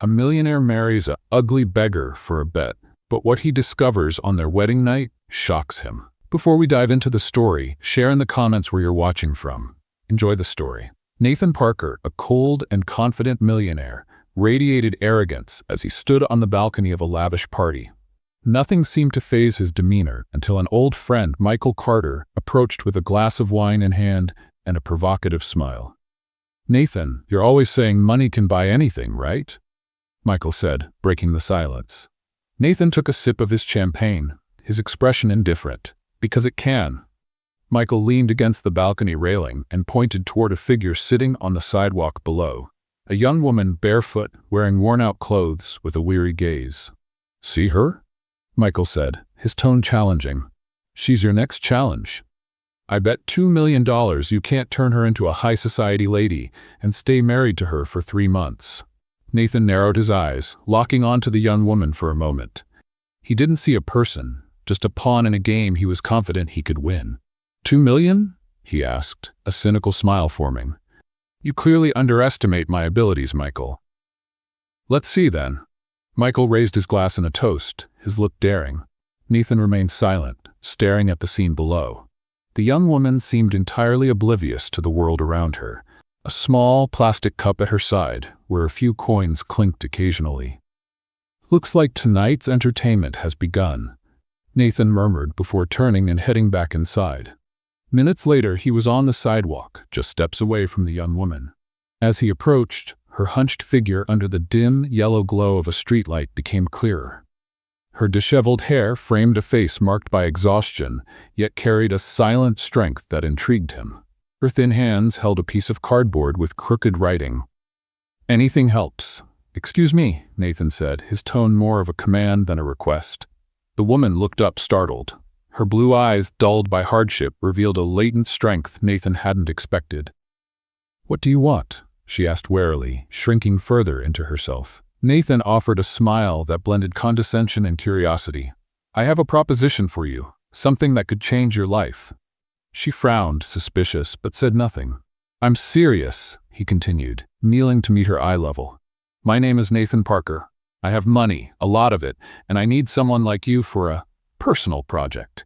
A millionaire marries a ugly beggar for a bet, but what he discovers on their wedding night shocks him. Before we dive into the story, share in the comments where you're watching from. Enjoy the story. Nathan Parker, a cold and confident millionaire, radiated arrogance as he stood on the balcony of a lavish party. Nothing seemed to faze his demeanor until an old friend, Michael Carter, approached with a glass of wine in hand and a provocative smile. "Nathan, you're always saying money can buy anything, right?" Michael said, breaking the silence. Nathan took a sip of his champagne, his expression indifferent. "Because it can." Michael leaned against the balcony railing and pointed toward a figure sitting on the sidewalk below. A young woman, barefoot, wearing worn-out clothes, with a weary gaze. "See her?" Michael said, his tone challenging. "She's your next challenge. I bet $2 million you can't turn her into a high-society lady and stay married to her for 3 months. Nathan narrowed his eyes, locking onto the young woman for a moment. He didn't see a person, just a pawn in a game he was confident he could win. $2 million? He asked, a cynical smile forming. "You clearly underestimate my abilities, Michael." "Let's see, then." Michael raised his glass in a toast, his look daring. Nathan remained silent, staring at the scene below. The young woman seemed entirely oblivious to the world around her, a small plastic cup at her side, where a few coins clinked occasionally. "Looks like tonight's entertainment has begun," Nathan murmured before turning and heading back inside. Minutes later, he was on the sidewalk, just steps away from the young woman. As he approached, her hunched figure under the dim, yellow glow of a streetlight became clearer. Her disheveled hair framed a face marked by exhaustion, yet carried a silent strength that intrigued him. Her thin hands held a piece of cardboard with crooked writing. "Anything helps." "Excuse me," Nathan said, his tone more of a command than a request. The woman looked up, startled. Her blue eyes, dulled by hardship, revealed a latent strength Nathan hadn't expected. "What do you want?" she asked warily, shrinking further into herself. Nathan offered a smile that blended condescension and curiosity. "I have a proposition for you, something that could change your life." She frowned, suspicious, but said nothing. "I'm serious," he continued, kneeling to meet her eye level. "My name is Nathan Parker. I have money, a lot of it, and I need someone like you for a personal project."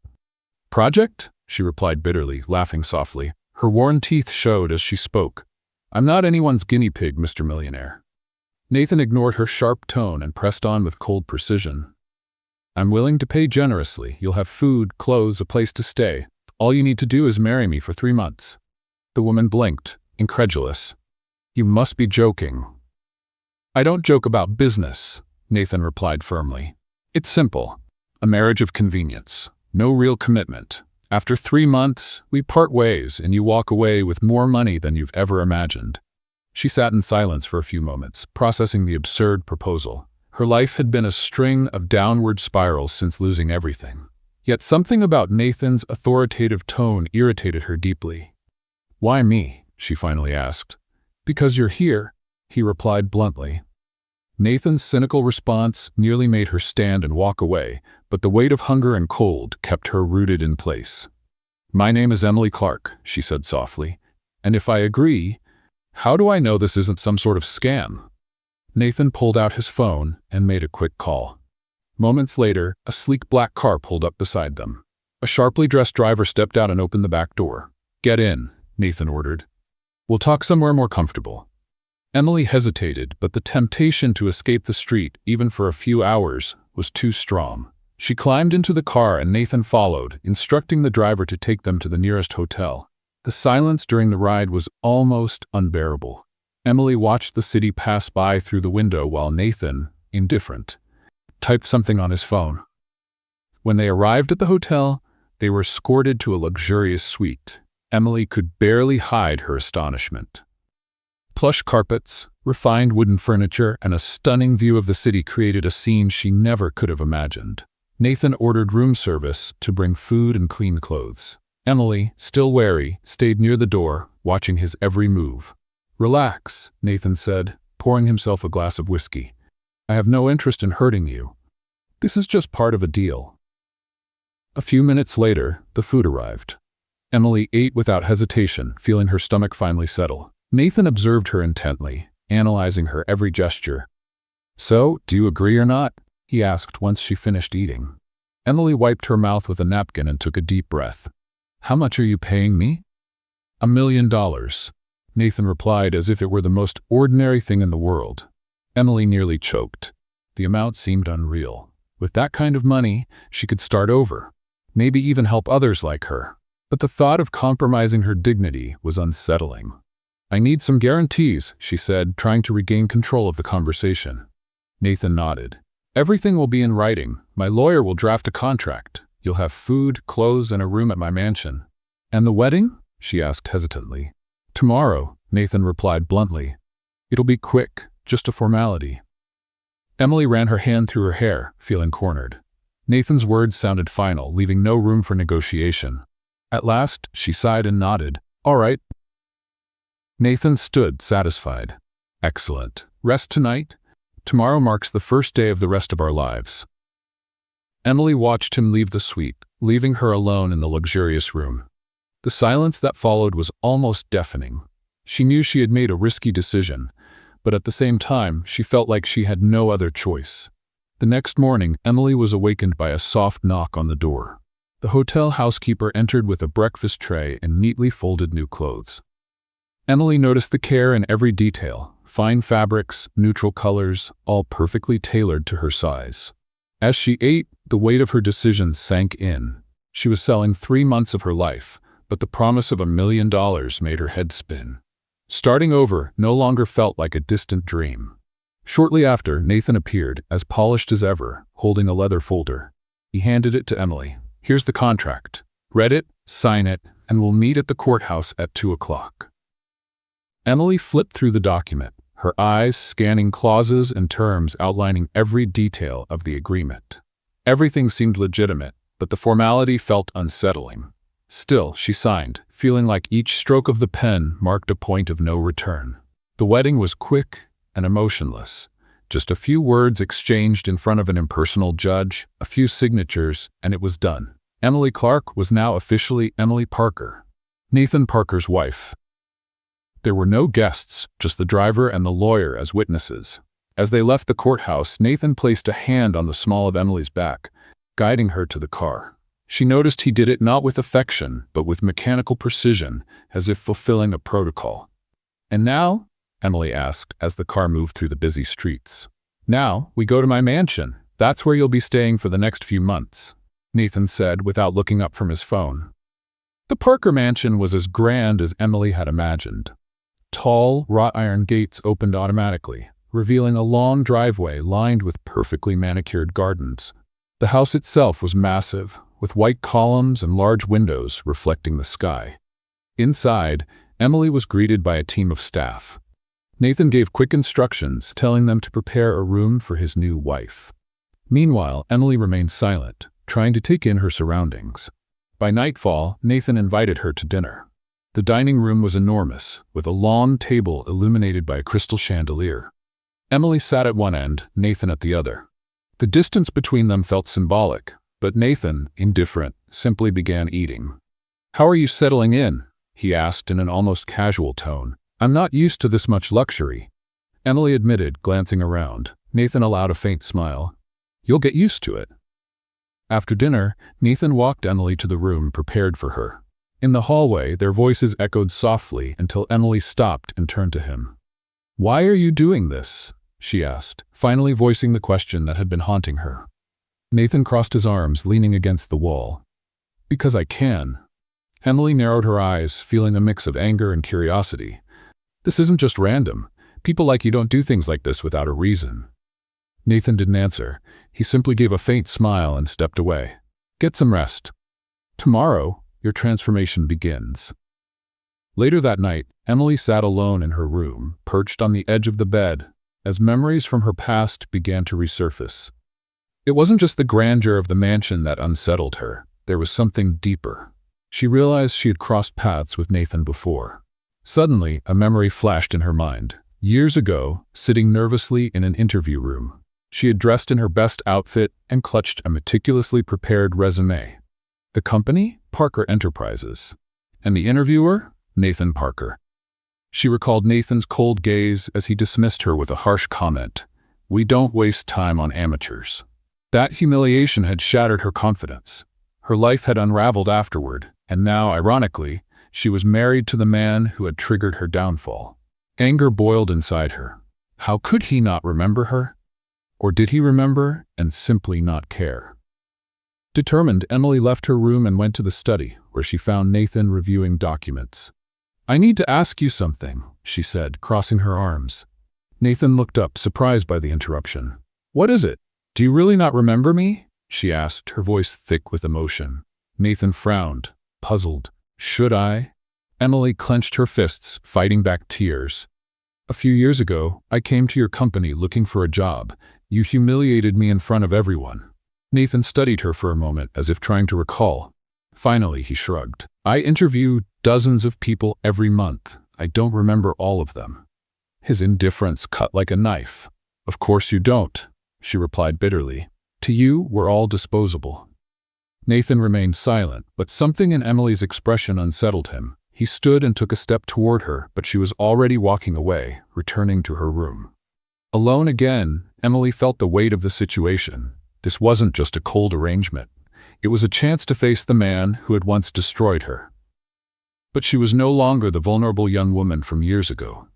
"Project?" she replied bitterly, laughing softly. Her worn teeth showed as she spoke. "I'm not anyone's guinea pig, Mr. Millionaire." Nathan ignored her sharp tone and pressed on with cold precision. "I'm willing to pay generously. You'll have food, clothes, a place to stay. All you need to do is marry me for 3 months." The woman blinked, incredulous. "You must be joking." "I don't joke about business," Nathan replied firmly. "It's simple. A marriage of convenience. No real commitment. After 3 months, we part ways and you walk away with more money than you've ever imagined." She sat in silence for a few moments, processing the absurd proposal. Her life had been a string of downward spirals since losing everything. Yet something about Nathan's authoritative tone irritated her deeply. "Why me?" she finally asked. "Because you're here," he replied bluntly. Nathan's cynical response nearly made her stand and walk away, but the weight of hunger and cold kept her rooted in place. "My name is Emily Clark," she said softly. "And if I agree, how do I know this isn't some sort of scam?" Nathan pulled out his phone and made a quick call. Moments later, a sleek black car pulled up beside them. A sharply dressed driver stepped out and opened the back door. "Get in," Nathan ordered. "We'll talk somewhere more comfortable." Emily hesitated, but the temptation to escape the street, even for a few hours, was too strong. She climbed into the car and Nathan followed, instructing the driver to take them to the nearest hotel. The silence during the ride was almost unbearable. Emily watched the city pass by through the window while Nathan, indifferent, typed something on his phone. When they arrived at the hotel, they were escorted to a luxurious suite. Emily could barely hide her astonishment. Plush carpets, refined wooden furniture, and a stunning view of the city created a scene she never could have imagined. Nathan ordered room service to bring food and clean clothes. Emily, still wary, stayed near the door, watching his every move. "Relax," Nathan said, pouring himself a glass of whiskey. "I have no interest in hurting you. This is just part of a deal." A few minutes later, the food arrived. Emily ate without hesitation, feeling her stomach finally settle. Nathan observed her intently, analyzing her every gesture. "So, do you agree or not?" he asked once she finished eating. Emily wiped her mouth with a napkin and took a deep breath. "How much are you paying me?" $1 million, Nathan replied as if it were the most ordinary thing in the world. Emily nearly choked. The amount seemed unreal. With that kind of money, she could start over, maybe even help others like her. But the thought of compromising her dignity was unsettling. "I need some guarantees," she said, trying to regain control of the conversation. Nathan nodded. "Everything will be in writing. My lawyer will draft a contract. You'll have food, clothes, and a room at my mansion." "And the wedding?" she asked hesitantly. "Tomorrow," Nathan replied bluntly. "It'll be quick, just a formality." Emily ran her hand through her hair, feeling cornered. Nathan's words sounded final, leaving no room for negotiation. At last, she sighed and nodded. "All right." Nathan stood, satisfied. "Excellent. Rest tonight? Tomorrow marks the first day of the rest of our lives." Emily watched him leave the suite, leaving her alone in the luxurious room. The silence that followed was almost deafening. She knew she had made a risky decision, but at the same time, she felt like she had no other choice. The next morning, Emily was awakened by a soft knock on the door. The hotel housekeeper entered with a breakfast tray and neatly folded new clothes. Emily noticed the care in every detail, fine fabrics, neutral colors, all perfectly tailored to her size. As she ate, the weight of her decision sank in. She was selling 3 months of her life, but the promise of $1 million made her head spin. Starting over no longer felt like a distant dream. Shortly after, Nathan appeared, as polished as ever, holding a leather folder. He handed it to Emily. "Here's the contract. Read it, sign it, and we'll meet at the courthouse at 2 o'clock. Emily flipped through the document, her eyes scanning clauses and terms outlining every detail of the agreement. Everything seemed legitimate, but the formality felt unsettling. Still, she signed, feeling like each stroke of the pen marked a point of no return. The wedding was quick and emotionless. Just a few words exchanged in front of an impersonal judge, a few signatures, and it was done. Emily Clark was now officially Emily Parker, Nathan Parker's wife. There were no guests, just the driver and the lawyer as witnesses. As they left the courthouse, Nathan placed a hand on the small of Emily's back, guiding her to the car. She noticed he did it not with affection, but with mechanical precision, as if fulfilling a protocol. "And now?" Emily asked as the car moved through the busy streets. "Now, we go to my mansion. That's where you'll be staying for the next few months," Nathan said without looking up from his phone. The Parker mansion was as grand as Emily had imagined. Tall, wrought-iron gates opened automatically, revealing a long driveway lined with perfectly manicured gardens. The house itself was massive, with white columns and large windows reflecting the sky. Inside, Emily was greeted by a team of staff. Nathan gave quick instructions, telling them to prepare a room for his new wife. Meanwhile, Emily remained silent, trying to take in her surroundings. By nightfall, Nathan invited her to dinner. The dining room was enormous, with a long table illuminated by a crystal chandelier. Emily sat at one end, Nathan at the other. The distance between them felt symbolic, but Nathan, indifferent, simply began eating. "How are you settling in?" he asked in an almost casual tone. "I'm not used to this much luxury," Emily admitted, glancing around. Nathan allowed a faint smile. "You'll get used to it." After dinner, Nathan walked Emily to the room prepared for her. In the hallway, their voices echoed softly until Emily stopped and turned to him. "Why are you doing this?" she asked, finally voicing the question that had been haunting her. Nathan crossed his arms, leaning against the wall. "Because I can." Emily narrowed her eyes, feeling a mix of anger and curiosity. "This isn't just random. People like you don't do things like this without a reason." Nathan didn't answer. He simply gave a faint smile and stepped away. "Get some rest. Tomorrow, your transformation begins." Later that night, Emily sat alone in her room, perched on the edge of the bed, as memories from her past began to resurface. It wasn't just the grandeur of the mansion that unsettled her. There was something deeper. She realized she had crossed paths with Nathan before. Suddenly, a memory flashed in her mind. Years ago, sitting nervously in an interview room, she had dressed in her best outfit and clutched a meticulously prepared resume. The company? Parker Enterprises. And the interviewer? Nathan Parker. She recalled Nathan's cold gaze as he dismissed her with a harsh comment. We don't waste time on amateurs. That humiliation had shattered her confidence. Her life had unraveled afterward, and now, ironically, she was married to the man who had triggered her downfall. Anger boiled inside her. How could he not remember her? Or did he remember and simply not care? Determined, Emily left her room and went to the study, where she found Nathan reviewing documents. "I need to ask you something," she said, crossing her arms. Nathan looked up, surprised by the interruption. "What is it? Do you really not remember me?" she asked, her voice thick with emotion. Nathan frowned, puzzled. "Should I?" Emily clenched her fists, fighting back tears. "A few years ago, I came to your company looking for a job. You humiliated me in front of everyone." Nathan studied her for a moment, as if trying to recall. Finally, he shrugged. "I interview dozens of people every month. I don't remember all of them." His indifference cut like a knife. "Of course you don't," she replied bitterly. "To you, we're all disposable." Nathan remained silent, but something in Emily's expression unsettled him. He stood and took a step toward her, but she was already walking away, returning to her room. Alone again, Emily felt the weight of the situation. This wasn't just a cold arrangement. It was a chance to face the man who had once destroyed her. But she was no longer the vulnerable young woman from years ago.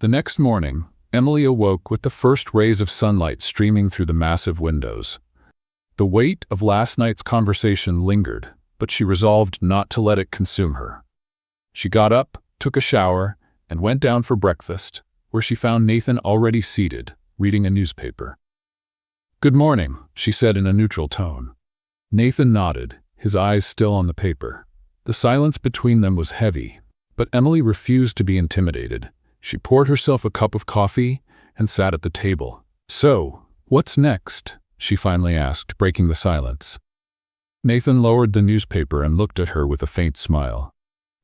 The next morning, Emily awoke with the first rays of sunlight streaming through the massive windows. The weight of last night's conversation lingered, but she resolved not to let it consume her. She got up, took a shower, and went down for breakfast, where she found Nathan already seated, reading a newspaper. "Good morning," she said in a neutral tone. Nathan nodded, his eyes still on the paper. The silence between them was heavy, but Emily refused to be intimidated. She poured herself a cup of coffee and sat at the table. "So, what's next?" she finally asked, breaking the silence. Nathan lowered the newspaper and looked at her with a faint smile.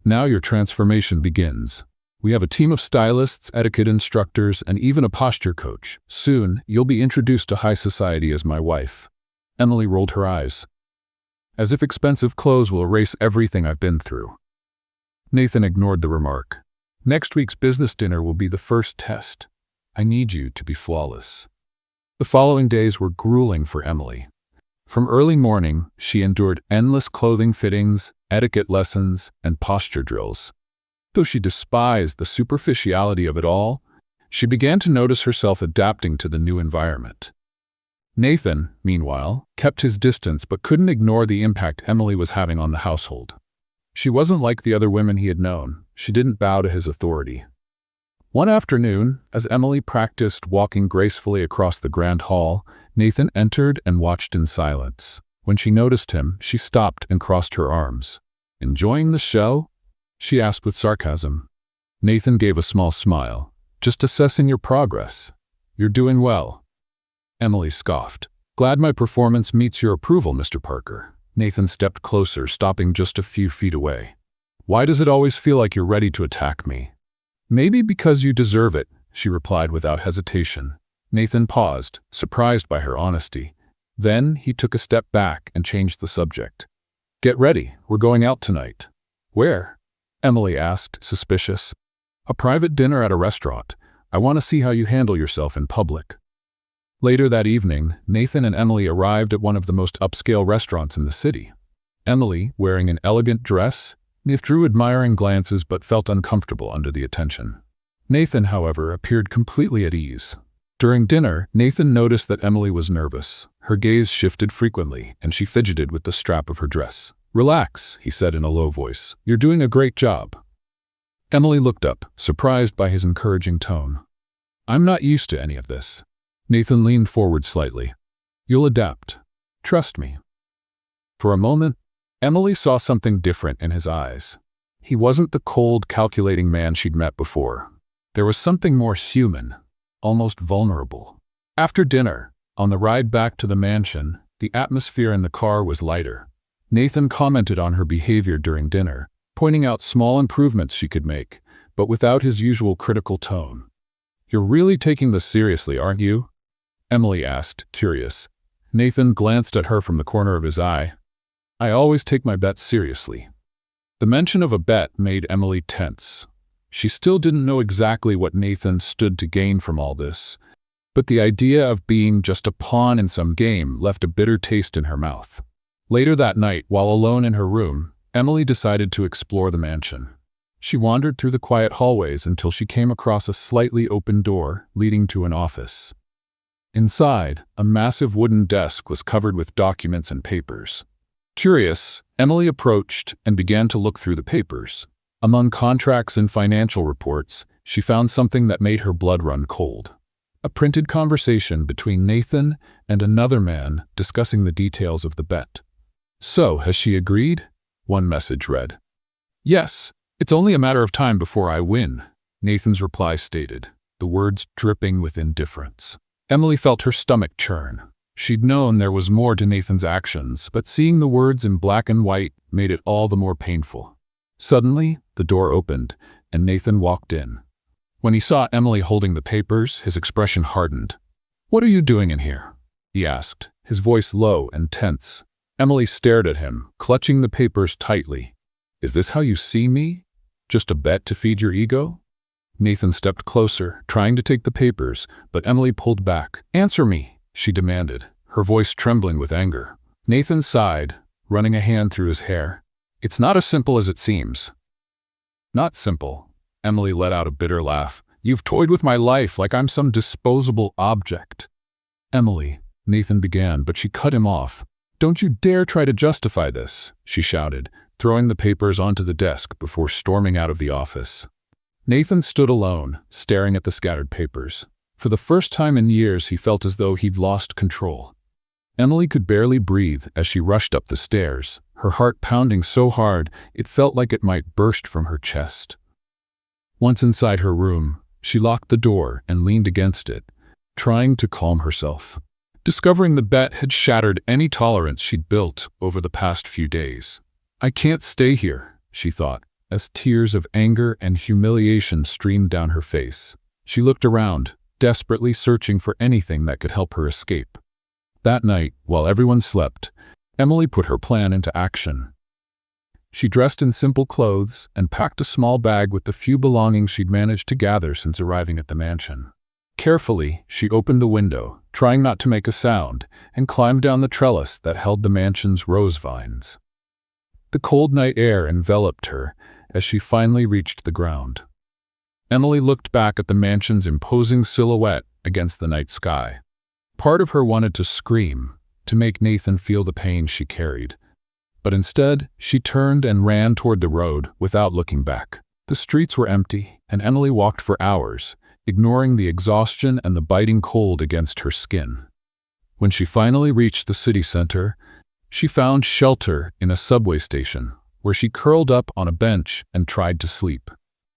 "Now your transformation begins. We have a team of stylists, etiquette instructors, and even a posture coach. Soon, you'll be introduced to high society as my wife." Emily rolled her eyes. "As if expensive clothes will erase everything I've been through." Nathan ignored the remark. "Next week's business dinner will be the first test. I need you to be flawless." The following days were grueling for Emily. From early morning, she endured endless clothing fittings, etiquette lessons, and posture drills. Though she despised the superficiality of it all, she began to notice herself adapting to the new environment. Nathan, meanwhile, kept his distance but couldn't ignore the impact Emily was having on the household. She wasn't like the other women he had known. She didn't bow to his authority. One afternoon, as Emily practiced walking gracefully across the grand hall, Nathan entered and watched in silence. When she noticed him, she stopped and crossed her arms. "Enjoying the show?" she asked with sarcasm. Nathan gave a small smile. "Just assessing your progress. You're doing well." Emily scoffed. "Glad my performance meets your approval, Mr. Parker." Nathan stepped closer, stopping just a few feet away. "Why does it always feel like you're ready to attack me?" "Maybe because you deserve it," she replied without hesitation. Nathan paused, surprised by her honesty. Then he took a step back and changed the subject. "Get ready, we're going out tonight." "Where?" Emily asked, suspicious. "A private dinner at a restaurant. I want to see how you handle yourself in public." Later that evening, Nathan and Emily arrived at one of the most upscale restaurants in the city. Emily, wearing an elegant dress, drew admiring glances but felt uncomfortable under the attention. Nathan, however, appeared completely at ease. During dinner, Nathan noticed that Emily was nervous. Her gaze shifted frequently, and she fidgeted with the strap of her dress. "Relax," he said in a low voice. "You're doing a great job." Emily looked up, surprised by his encouraging tone. "I'm not used to any of this." Nathan leaned forward slightly. "You'll adapt. Trust me." For a moment, Emily saw something different in his eyes. He wasn't the cold, calculating man she'd met before. There was something more human, almost vulnerable. After dinner, on the ride back to the mansion, the atmosphere in the car was lighter. Nathan commented on her behavior during dinner, pointing out small improvements she could make, but without his usual critical tone. "You're really taking this seriously, aren't you?" Emily asked, curious. Nathan glanced at her from the corner of his eye. "I always take my bets seriously." The mention of a bet made Emily tense. She still didn't know exactly what Nathan stood to gain from all this, But the idea of being just a pawn in some game left a bitter taste in her mouth. Later that night, while alone in her room, Emily decided to explore the mansion. She wandered through the quiet hallways until she came across a slightly open door leading to an office. Inside, a massive wooden desk was covered with documents and papers. Curious, Emily approached and began to look through the papers. Among contracts and financial reports, she found something that made her blood run cold. A printed conversation between Nathan and another man discussing the details of the bet. "So, has she agreed?" one message read. "Yes, it's only a matter of time before I win," Nathan's reply stated, the words dripping with indifference. Emily felt her stomach churn. She'd known there was more to Nathan's actions, but seeing the words in black and white made it all the more painful. Suddenly, the door opened, and Nathan walked in. When he saw Emily holding the papers, his expression hardened. "What are you doing in here?" he asked, his voice low and tense. Emily stared at him, clutching the papers tightly. "Is this how you see me? Just a bet to feed your ego?" Nathan stepped closer, trying to take the papers, but Emily pulled back. "Answer me," she demanded, her voice trembling with anger. Nathan sighed, running a hand through his hair. "It's not as simple as it seems." "Not simple?" Emily let out a bitter laugh. "You've toyed with my life like I'm some disposable object." "Emily," Nathan began, but she cut him off. "Don't you dare try to justify this," she shouted, throwing the papers onto the desk before storming out of the office. Nathan stood alone, staring at the scattered papers. For the first time in years, he felt as though he'd lost control. Emily could barely breathe as she rushed up the stairs, her heart pounding so hard it felt like it might burst from her chest. Once inside her room, she locked the door and leaned against it, trying to calm herself. Discovering the bet had shattered any tolerance she'd built over the past few days. "I can't stay here," she thought, as tears of anger and humiliation streamed down her face. She looked around, desperately searching for anything that could help her escape. That night, while everyone slept, Emily put her plan into action. She dressed in simple clothes and packed a small bag with the few belongings she'd managed to gather since arriving at the mansion. Carefully, she opened the window, trying not to make a sound, and climbed down the trellis that held the mansion's rose vines. The cold night air enveloped her as she finally reached the ground. Emily looked back at the mansion's imposing silhouette against the night sky. Part of her wanted to scream, to make Nathan feel the pain she carried. But instead, she turned and ran toward the road without looking back. The streets were empty, and Emily walked for hours, ignoring the exhaustion and the biting cold against her skin. When she finally reached the city center, she found shelter in a subway station, where she curled up on a bench and tried to sleep.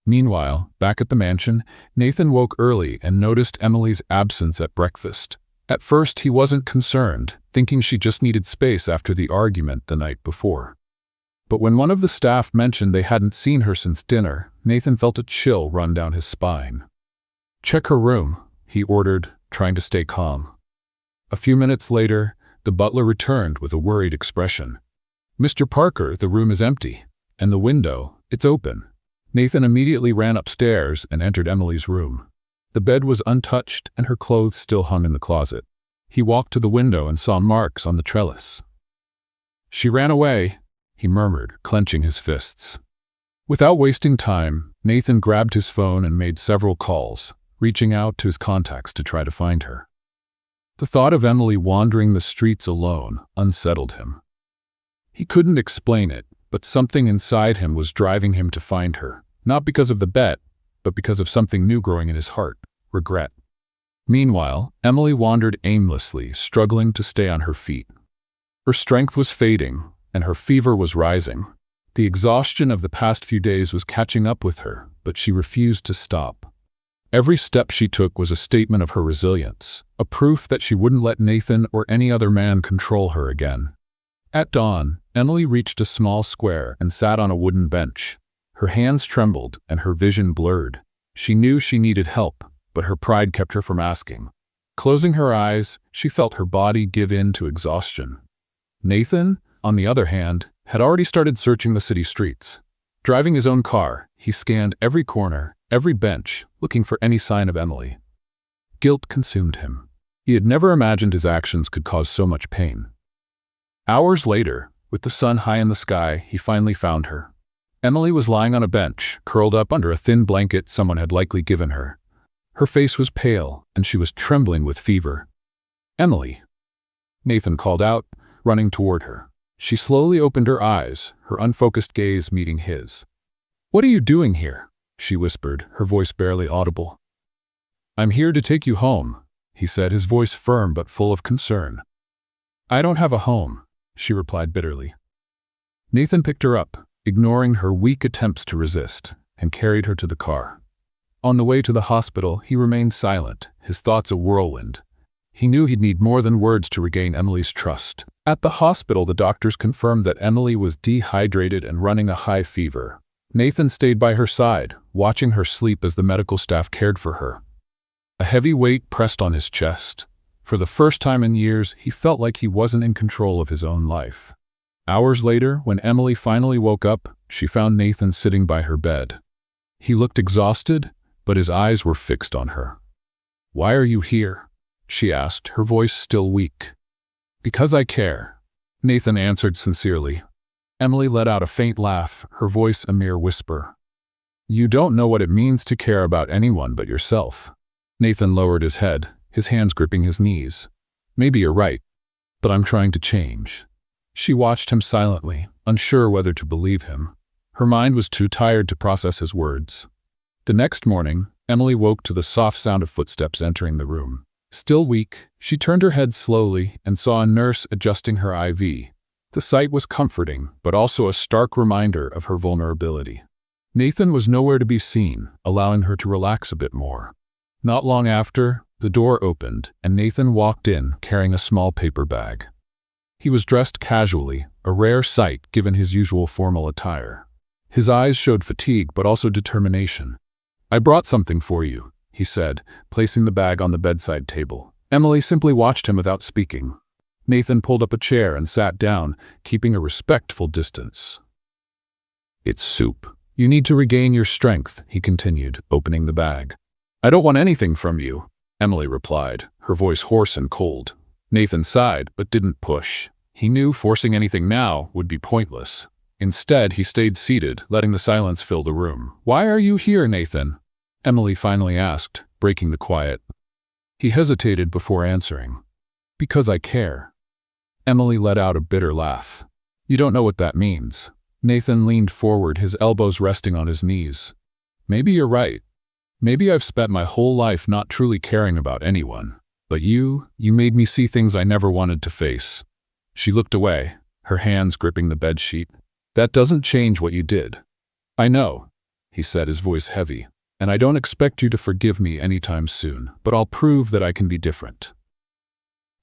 Meanwhile, back at the mansion, Nathan woke early and noticed Emily's absence at breakfast. At first, he wasn't concerned, thinking she just needed space after the argument the night before. But when one of the staff mentioned they hadn't seen her since dinner, Nathan felt a chill run down his spine. "Check her room," he ordered, trying to stay calm. A few minutes later, the butler returned with a worried expression. "Mr. Parker, the room is empty, and the window, it's open." Nathan immediately ran upstairs and entered Emily's room. The bed was untouched and her clothes still hung in the closet. He walked to the window and saw marks on the trellis. "She ran away," he murmured, clenching his fists. Without wasting time, Nathan grabbed his phone and made several calls, reaching out to his contacts to try to find her. The thought of Emily wandering the streets alone unsettled him. He couldn't explain it, but something inside him was driving him to find her, not because of the bet, but because of something new growing in his heart: regret. Meanwhile, Emily wandered aimlessly, struggling to stay on her feet. Her strength was fading, and her fever was rising. The exhaustion of the past few days was catching up with her, but she refused to stop. Every step she took was a statement of her resilience, a proof that she wouldn't let Nathan or any other man control her again. At dawn, Emily reached a small square and sat on a wooden bench. Her hands trembled and her vision blurred. She knew she needed help, but her pride kept her from asking. Closing her eyes, she felt her body give in to exhaustion. Nathan, on the other hand, had already started searching the city streets. Driving his own car, he scanned every corner, every bench, looking for any sign of Emily. Guilt consumed him. He had never imagined his actions could cause so much pain. Hours later, with the sun high in the sky, he finally found her. Emily was lying on a bench, curled up under a thin blanket someone had likely given her. Her face was pale, and she was trembling with fever. "Emily," Nathan called out, running toward her. She slowly opened her eyes, her unfocused gaze meeting his. "What are you doing here?" she whispered, her voice barely audible. "I'm here to take you home," he said, his voice firm but full of concern. "I don't have a home," she replied bitterly. Nathan picked her up, ignoring her weak attempts to resist, and carried her to the car. On the way to the hospital, he remained silent, his thoughts a whirlwind. He knew he'd need more than words to regain Emily's trust. At the hospital, the doctors confirmed that Emily was dehydrated and running a high fever. Nathan stayed by her side, watching her sleep as the medical staff cared for her. A heavy weight pressed on his chest. For the first time in years, he felt like he wasn't in control of his own life. Hours later, when Emily finally woke up, she found Nathan sitting by her bed. He looked exhausted, but his eyes were fixed on her. "Why are you here?" she asked, her voice still weak. "Because I care," Nathan answered sincerely. Emily let out a faint laugh, her voice a mere whisper. "You don't know what it means to care about anyone but yourself." Nathan lowered his head, his hands gripping his knees. "Maybe you're right, but I'm trying to change." She watched him silently, unsure whether to believe him. Her mind was too tired to process his words. The next morning, Emily woke to the soft sound of footsteps entering the room. Still weak, she turned her head slowly and saw a nurse adjusting her IV. The sight was comforting, but also a stark reminder of her vulnerability. Nathan was nowhere to be seen, allowing her to relax a bit more. Not long after, the door opened, and Nathan walked in, carrying a small paper bag. He was dressed casually, a rare sight given his usual formal attire. His eyes showed fatigue but also determination. "I brought something for you," he said, placing the bag on the bedside table. Emily simply watched him without speaking. Nathan pulled up a chair and sat down, keeping a respectful distance. "It's soup. You need to regain your strength," he continued, opening the bag. "I don't want anything from you," Emily replied, her voice hoarse and cold. Nathan sighed, but didn't push. He knew forcing anything now would be pointless. Instead, he stayed seated, letting the silence fill the room. "Why are you here, Nathan?" Emily finally asked, breaking the quiet. He hesitated before answering. "Because I care." Emily let out a bitter laugh. "You don't know what that means." Nathan leaned forward, his elbows resting on his knees. "Maybe you're right. Maybe I've spent my whole life not truly caring about anyone. But you made me see things I never wanted to face." She looked away, her hands gripping the bedsheet. "That doesn't change what you did." "I know," he said, his voice heavy, "and I don't expect you to forgive me anytime soon, but I'll prove that I can be different."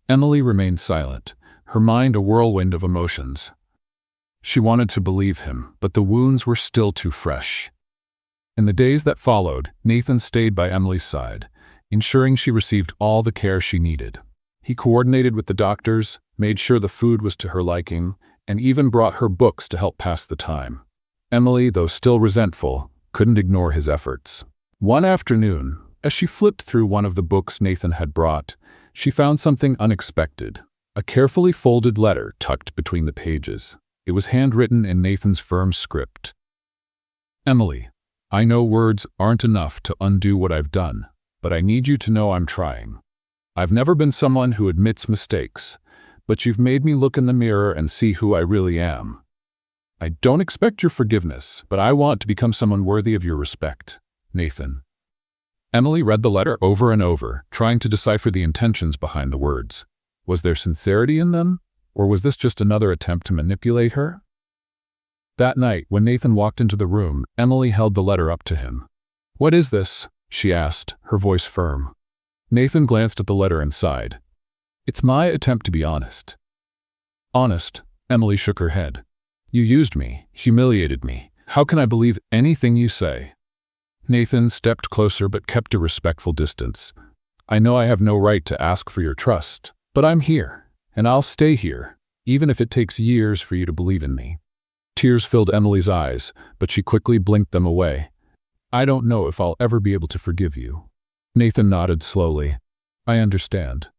Emily remained silent, her mind a whirlwind of emotions. She wanted to believe him, but the wounds were still too fresh. In the days that followed, Nathan stayed by Emily's side, ensuring she received all the care she needed. He coordinated with the doctors, made sure the food was to her liking, and even brought her books to help pass the time. Emily, though still resentful, couldn't ignore his efforts. One afternoon, as she flipped through one of the books Nathan had brought, she found something unexpected. A carefully folded letter tucked between the pages. It was handwritten in Nathan's firm script. "Emily, I know words aren't enough to undo what I've done, but I need you to know I'm trying. I've never been someone who admits mistakes, but you've made me look in the mirror and see who I really am. I don't expect your forgiveness, but I want to become someone worthy of your respect. Nathan." Emily read the letter over and over, trying to decipher the intentions behind the words. Was there sincerity in them, or was this just another attempt to manipulate her? That night, when Nathan walked into the room, Emily held the letter up to him. "What is this?" she asked, her voice firm. Nathan glanced at the letter and sighed. "It's my attempt to be honest." "Honest?" Emily shook her head. "You used me, humiliated me. How can I believe anything you say?" Nathan stepped closer but kept a respectful distance. "I know I have no right to ask for your trust, but I'm here, and I'll stay here, even if it takes years for you to believe in me." Tears filled Emily's eyes, but she quickly blinked them away. "I don't know if I'll ever be able to forgive you." Nathan nodded slowly. I understand.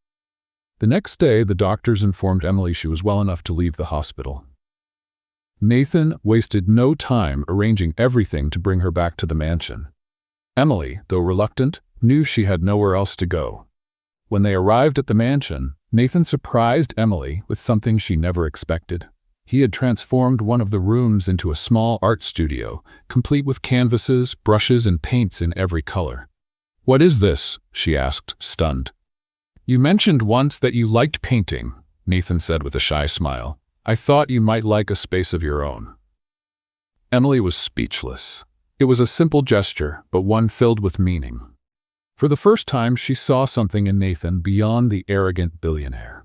The next day, the doctors informed Emily she was well enough to leave the hospital. Nathan wasted no time arranging everything to bring her back to the mansion. Emily, though reluctant, knew she had nowhere else to go. When they arrived at the mansion, Nathan surprised Emily with something she never expected. He had transformed one of the rooms into a small art studio, complete with canvases, brushes, and paints in every color. "What is this?" she asked, stunned. "You mentioned once that you liked painting," Nathan said with a shy smile. "I thought you might like a space of your own." Emily was speechless. It was a simple gesture, but one filled with meaning. For the first time, she saw something in Nathan beyond the arrogant billionaire.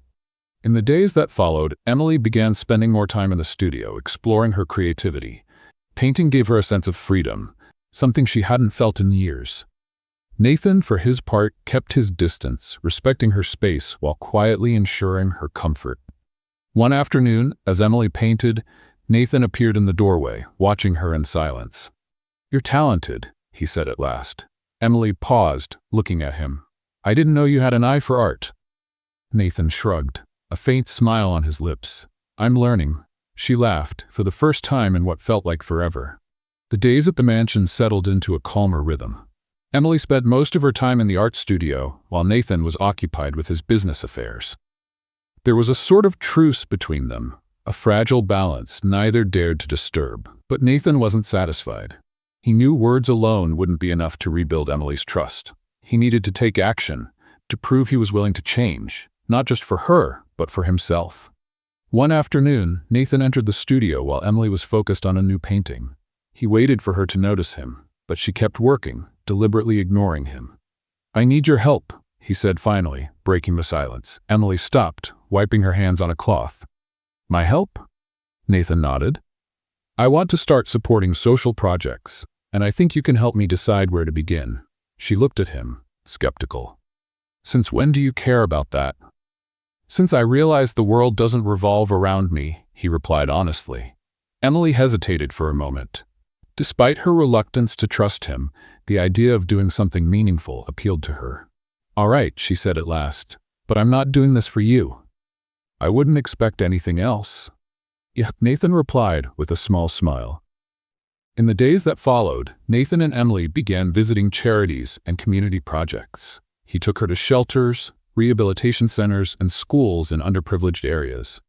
In the days that followed, Emily began spending more time in the studio, exploring her creativity. Painting gave her a sense of freedom, something she hadn't felt in years. Nathan, for his part, kept his distance, respecting her space while quietly ensuring her comfort. One afternoon, as Emily painted, Nathan appeared in the doorway, watching her in silence. "You're talented," he said at last. Emily paused, looking at him. "I didn't know you had an eye for art." Nathan shrugged, a faint smile on his lips. "I'm learning." She laughed, for the first time in what felt like forever. The days at the mansion settled into a calmer rhythm. Emily spent most of her time in the art studio, while Nathan was occupied with his business affairs. There was a sort of truce between them, a fragile balance neither dared to disturb. But Nathan wasn't satisfied. He knew words alone wouldn't be enough to rebuild Emily's trust. He needed to take action, to prove he was willing to change, not just for her, but for himself. One afternoon, Nathan entered the studio while Emily was focused on a new painting. He waited for her to notice him, but she kept working, deliberately ignoring him. "I need your help," he said finally, breaking the silence. Emily stopped, wiping her hands on a cloth. "My help?" Nathan nodded. "I want to start supporting social projects, and I think you can help me decide where to begin." She looked at him, skeptical. "Since when do you care about that?" "Since I realized the world doesn't revolve around me," he replied honestly. Emily hesitated for a moment. Despite her reluctance to trust him, the idea of doing something meaningful appealed to her. "All right," she said at last, "but I'm not doing this for you." "I wouldn't expect anything else." "Yeah," Nathan replied with a small smile. In the days that followed, Nathan and Emily began visiting charities and community projects. He took her to shelters, rehabilitation centers, and schools in underprivileged areas.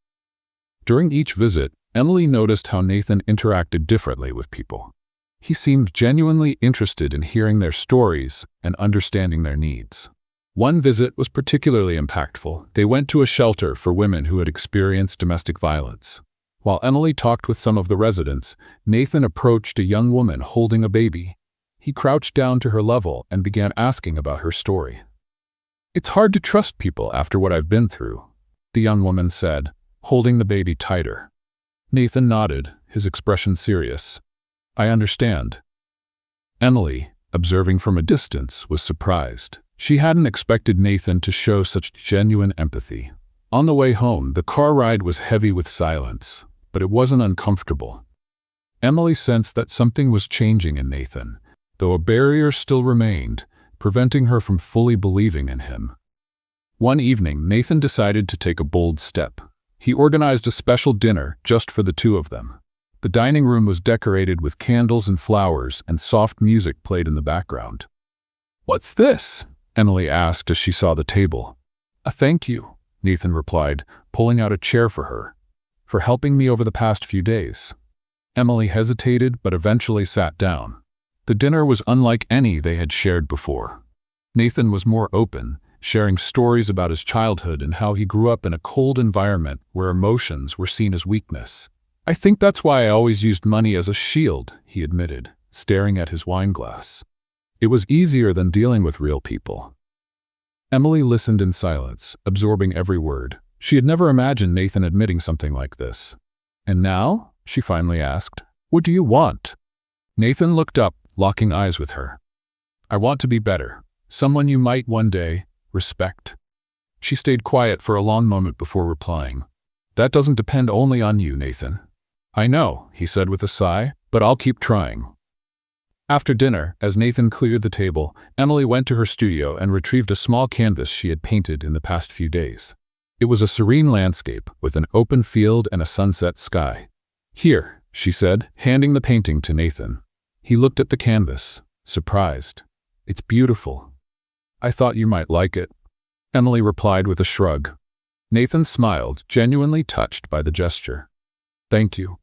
During each visit, Emily noticed how Nathan interacted differently with people. He seemed genuinely interested in hearing their stories and understanding their needs. One visit was particularly impactful. They went to a shelter for women who had experienced domestic violence. While Emily talked with some of the residents, Nathan approached a young woman holding a baby. He crouched down to her level and began asking about her story. "It's hard to trust people after what I've been through," the young woman said, holding the baby tighter. Nathan nodded, his expression serious. "I understand." Emily, observing from a distance, was surprised. She hadn't expected Nathan to show such genuine empathy. On the way home, the car ride was heavy with silence, but it wasn't uncomfortable. Emily sensed that something was changing in Nathan, though a barrier still remained, preventing her from fully believing in him. One evening, Nathan decided to take a bold step. He organized a special dinner just for the two of them. The dining room was decorated with candles and flowers, and soft music played in the background. "What's this?" Emily asked as she saw the table. "A thank you," Nathan replied, pulling out a chair for her, "for helping me over the past few days." Emily hesitated but eventually sat down. The dinner was unlike any they had shared before. Nathan was more open, sharing stories about his childhood and how he grew up in a cold environment where emotions were seen as weakness. "I think that's why I always used money as a shield," he admitted, staring at his wine glass. It was easier than dealing with real people. Emily listened in silence, absorbing every word. She had never imagined Nathan admitting something like this. "And now?" she finally asked. "What do you want?" Nathan looked up, locking eyes with her. "I want to be better. Someone you might one day respect." She stayed quiet for a long moment before replying. "That doesn't depend only on you, Nathan." "I know," he said with a sigh, "but I'll keep trying." After dinner, as Nathan cleared the table, Emily went to her studio and retrieved a small canvas she had painted in the past few days. It was a serene landscape with an open field and a sunset sky. "Here," she said, handing the painting to Nathan. He looked at the canvas, surprised. "It's beautiful. I thought you might like it," Emily replied with a shrug. Nathan smiled, genuinely touched by the gesture. "Thank you."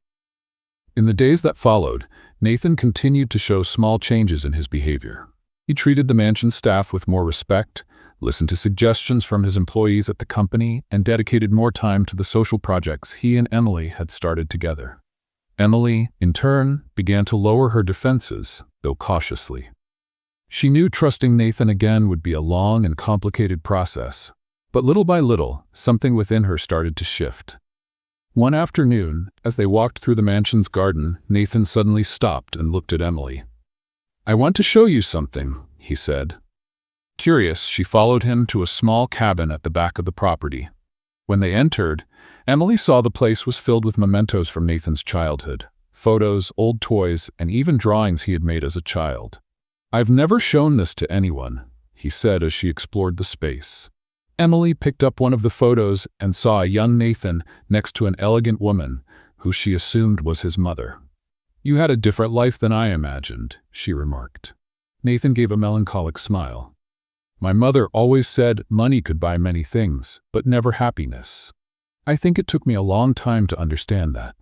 In the days that followed, Nathan continued to show small changes in his behavior. He treated the mansion staff with more respect, listened to suggestions from his employees at the company, and dedicated more time to the social projects he and Emily had started together. Emily, in turn, began to lower her defenses, though cautiously. She knew trusting Nathan again would be a long and complicated process, but little by little, something within her started to shift. One afternoon, as they walked through the mansion's garden, Nathan suddenly stopped and looked at Emily. "I want to show you something," he said. Curious, she followed him to a small cabin at the back of the property. When they entered, Emily saw the place was filled with mementos from Nathan's childhood, photos, old toys, and even drawings he had made as a child. "I've never shown this to anyone," he said as she explored the space. Emily picked up one of the photos and saw a young Nathan next to an elegant woman, who she assumed was his mother. "You had a different life than I imagined," she remarked. Nathan gave a melancholic smile. "My mother always said money could buy many things, but never happiness. I think it took me a long time to understand that."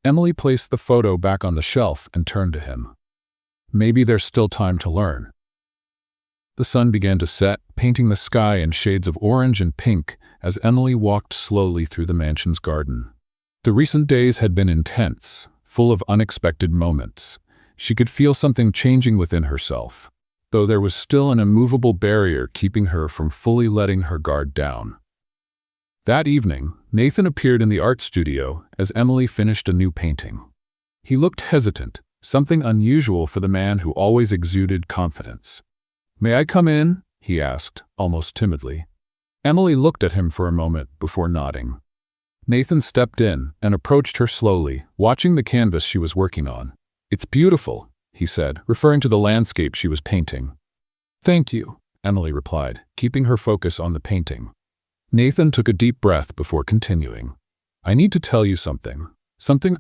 Emily placed the photo back on the shelf and turned to him. "Maybe there's still time to learn." The sun began to set, painting the sky in shades of orange and pink as Emily walked slowly through the mansion's garden. The recent days had been intense, full of unexpected moments. She could feel something changing within herself, though there was still an immovable barrier keeping her from fully letting her guard down. That evening, Nathan appeared in the art studio as Emily finished a new painting. He looked hesitant, something unusual for the man who always exuded confidence. "May I come in?" he asked, almost timidly. Emily looked at him for a moment before nodding. Nathan stepped in and approached her slowly, watching the canvas she was working on. "It's beautiful," he said, referring to the landscape she was painting. "Thank you," Emily replied, keeping her focus on the painting. Nathan took a deep breath before continuing. "I need to tell you something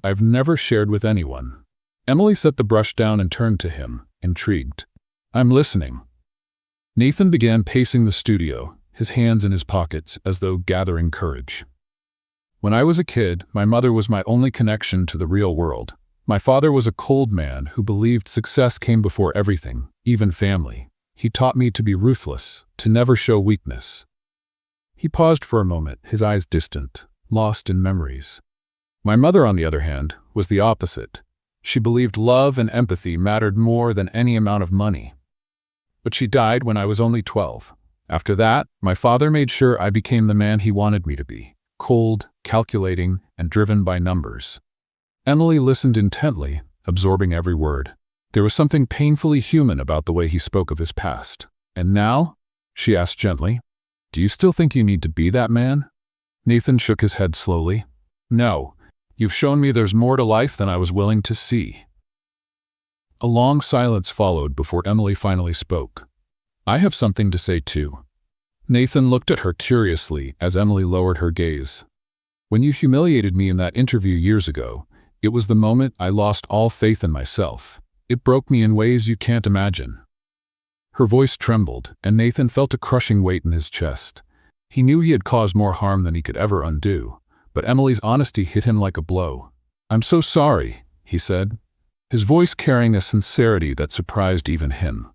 I've never shared with anyone." Emily set the brush down and turned to him, intrigued. "I'm listening." Nathan began pacing the studio, his hands in his pockets as though gathering courage. "When I was a kid, my mother was my only connection to the real world. My father was a cold man who believed success came before everything, even family. He taught me to be ruthless, to never show weakness." He paused for a moment, his eyes distant, lost in memories. "My mother, on the other hand, was the opposite. She believed love and empathy mattered more than any amount of money. But she died when I was only 12. After that, my father made sure I became the man he wanted me to be, cold, calculating, and driven by numbers." Emily listened intently, absorbing every word. There was something painfully human about the way he spoke of his past. "And now?" she asked gently. "Do you still think you need to be that man?" Nathan shook his head slowly. "No. You've shown me there's more to life than I was willing to see." A long silence followed before Emily finally spoke. "I have something to say too." Nathan looked at her curiously as Emily lowered her gaze. "When you humiliated me in that interview years ago, it was the moment I lost all faith in myself. It broke me in ways you can't imagine." Her voice trembled, and Nathan felt a crushing weight in his chest. He knew he had caused more harm than he could ever undo, but Emily's honesty hit him like a blow. "I'm so sorry," he said, his voice carrying a sincerity that surprised even him.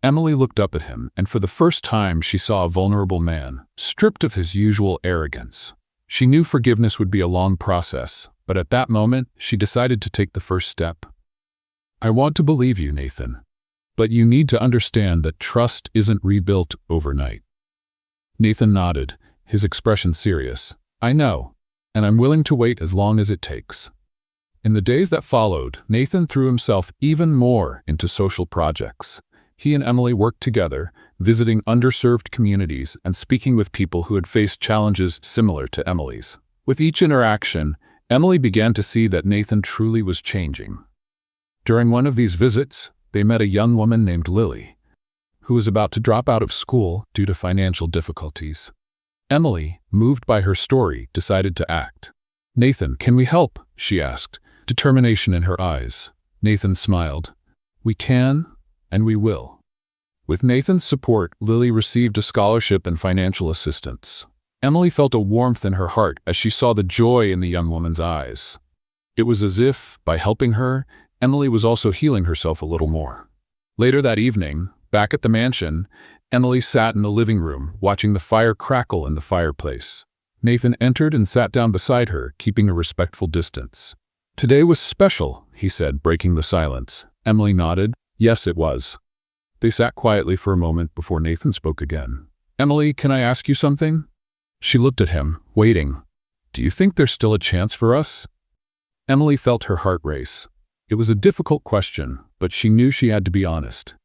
Emily looked up at him, and for the first time she saw a vulnerable man, stripped of his usual arrogance. She knew forgiveness would be a long process, but at that moment she decided to take the first step. "I want to believe you, Nathan. But you need to understand that trust isn't rebuilt overnight." Nathan nodded, his expression serious. "I know, and I'm willing to wait as long as it takes." In the days that followed, Nathan threw himself even more into social projects. He and Emily worked together, visiting underserved communities and speaking with people who had faced challenges similar to Emily's. With each interaction, Emily began to see that Nathan truly was changing. During one of these visits, they met a young woman named Lily, who was about to drop out of school due to financial difficulties. Emily, moved by her story, decided to act. "Nathan, can we help?" she asked, determination in her eyes. Nathan smiled. "We can, and we will." With Nathan's support, Lily received a scholarship and financial assistance. Emily felt a warmth in her heart as she saw the joy in the young woman's eyes. It was as if, by helping her, Emily was also healing herself a little more. Later that evening, back at the mansion, Emily sat in the living room, watching the fire crackle in the fireplace. Nathan entered and sat down beside her, keeping a respectful distance. "Today was special," he said, breaking the silence. Emily nodded. "Yes, it was." They sat quietly for a moment before Nathan spoke again. "Emily, can I ask you something?" She looked at him, waiting. "Do you think there's still a chance for us?" Emily felt her heart race. It was a difficult question, but she knew she had to be honest.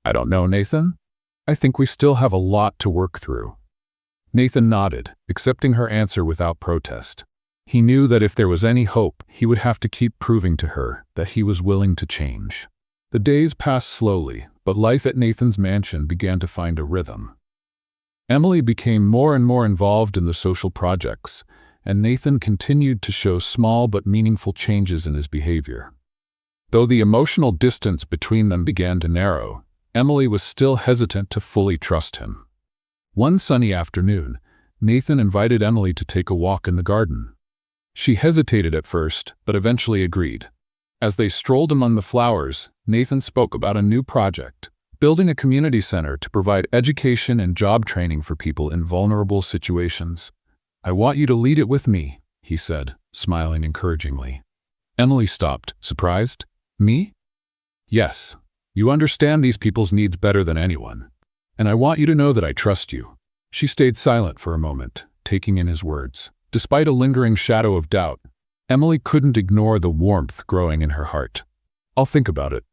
"I don't know, Nathan. I think we still have a lot to work through." Nathan nodded, accepting her answer without protest. He knew that if there was any hope, he would have to keep proving to her that he was willing to change. The days passed slowly, but life at Nathan's mansion began to find a rhythm. Emily became more and more involved in the social projects, and Nathan continued to show small but meaningful changes in his behavior. Though the emotional distance between them began to narrow, Emily was still hesitant to fully trust him. One sunny afternoon, Nathan invited Emily to take a walk in the garden. She hesitated at first, but eventually agreed. As they strolled among the flowers, Nathan spoke about a new project, building a community center to provide education and job training for people in vulnerable situations. "I want you to lead it with me," he said, smiling encouragingly. Emily stopped, surprised. "Me?" "Yes. You understand these people's needs better than anyone. And I want you to know that I trust you." She stayed silent for a moment, taking in his words. Despite a lingering shadow of doubt, Emily couldn't ignore the warmth growing in her heart. "I'll think about it,"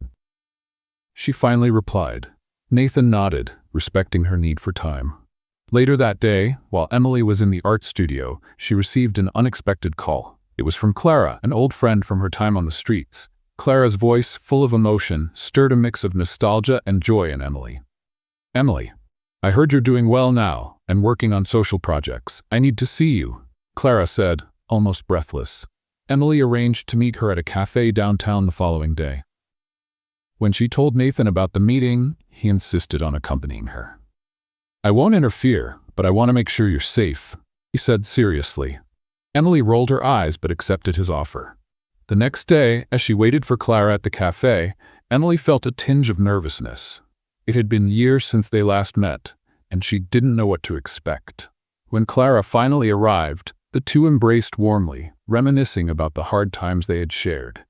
she finally replied. Nathan nodded, respecting her need for time. Later that day, while Emily was in the art studio, she received an unexpected call. It was from Clara, an old friend from her time on the streets. Clara's voice, full of emotion, stirred a mix of nostalgia and joy in Emily. "Emily, I heard you're doing well now and working on social projects. I need to see you," Clara said, almost breathless. Emily arranged to meet her at a cafe downtown the following day. When she told Nathan about the meeting, he insisted on accompanying her. "I won't interfere, but I want to make sure you're safe," he said seriously. Emily rolled her eyes but accepted his offer. The next day, as she waited for Clara at the cafe, Emily felt a tinge of nervousness. It had been years since they last met, and she didn't know what to expect. When Clara finally arrived, the two embraced warmly, reminiscing about the hard times they had shared.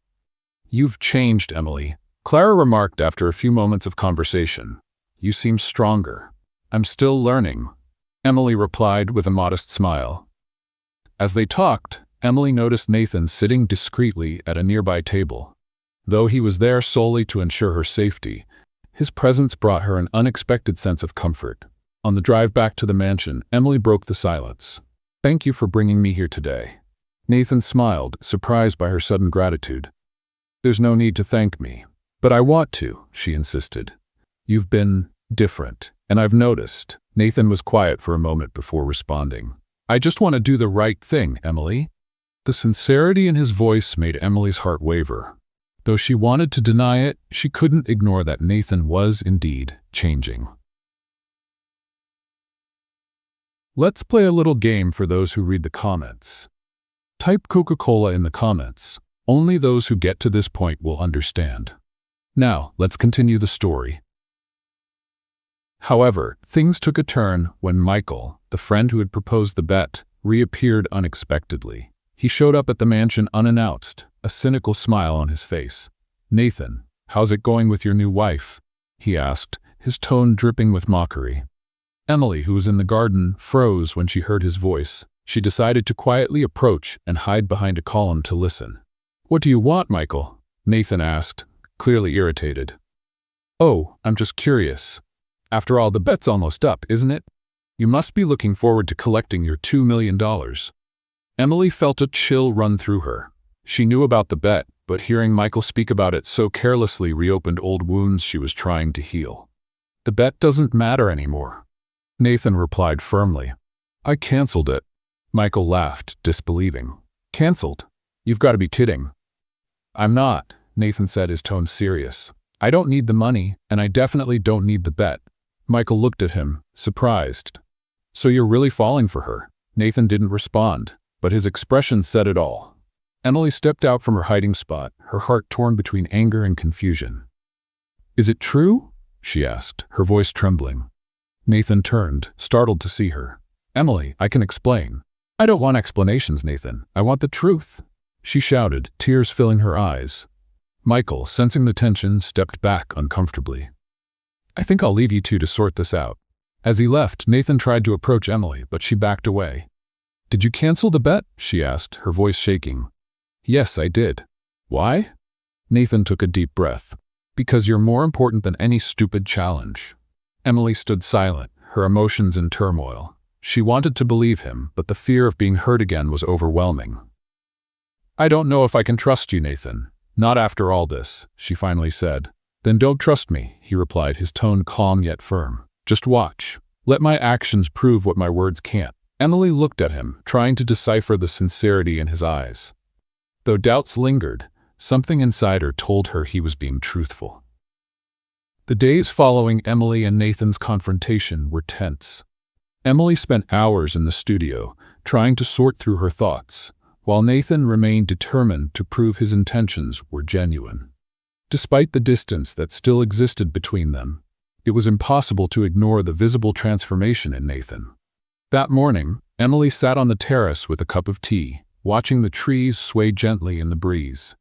"You've changed, Emily," Clara remarked after a few moments of conversation. "You seem stronger." "I'm still learning," Emily replied with a modest smile. As they talked, Emily noticed Nathan sitting discreetly at a nearby table. Though he was there solely to ensure her safety, his presence brought her an unexpected sense of comfort. On the drive back to the mansion, Emily broke the silence. "Thank you for bringing me here today." Nathan smiled, surprised by her sudden gratitude. "There's no need to thank me. But I want to," she insisted. "You've been different, and I've noticed." Nathan was quiet for a moment before responding. "I just want to do the right thing, Emily." The sincerity in his voice made Emily's heart waver. Though she wanted to deny it, she couldn't ignore that Nathan was indeed changing. Let's play a little game for those who read the comments. Type Coca-Cola in the comments. Only those who get to this point will understand. Now, let's continue the story. However, things took a turn when Michael, the friend who had proposed the bet, reappeared unexpectedly. He showed up at the mansion unannounced, a cynical smile on his face. "Nathan, how's it going with your new wife?" he asked, his tone dripping with mockery. Emily, who was in the garden, froze when she heard his voice. She decided to quietly approach and hide behind a column to listen. "What do you want, Michael?" Nathan asked, clearly irritated. "Oh, I'm just curious. After all, the bet's almost up, isn't it? You must be looking forward to collecting your $2 million. Emily felt a chill run through her. She knew about the bet, but hearing Michael speak about it so carelessly reopened old wounds she was trying to heal. "The bet doesn't matter anymore," Nathan replied firmly. "I canceled it." Michael laughed, disbelieving. "Canceled? You've got to be kidding." "I'm not," Nathan said, his tone serious. "I don't need the money, and I definitely don't need the bet." Michael looked at him, surprised. "So you're really falling for her?" Nathan didn't respond, but his expression said it all. Emily stepped out from her hiding spot, her heart torn between anger and confusion. "Is it true?" she asked, her voice trembling. Nathan turned, startled to see her. "Emily, I can explain." "I don't want explanations, Nathan. I want the truth," she shouted, tears filling her eyes. Michael, sensing the tension, stepped back uncomfortably. "I think I'll leave you two to sort this out." As he left, Nathan tried to approach Emily, but she backed away. "Did you cancel the bet?" she asked, her voice shaking. "Yes, I did." "Why?" Nathan took a deep breath. "Because you're more important than any stupid challenge." Emily stood silent, her emotions in turmoil. She wanted to believe him, but the fear of being hurt again was overwhelming. "I don't know if I can trust you, Nathan. Not after all this," she finally said. "Then don't trust me," he replied, his tone calm yet firm. "Just watch. Let my actions prove what my words can't." Emily looked at him, trying to decipher the sincerity in his eyes. Though doubts lingered, something inside her told her he was being truthful. The days following Emily and Nathan's confrontation were tense. Emily spent hours in the studio, trying to sort through her thoughts, while Nathan remained determined to prove his intentions were genuine. Despite the distance that still existed between them, it was impossible to ignore the visible transformation in Nathan. That morning, Emily sat on the terrace with a cup of tea, watching the trees sway gently in the breeze.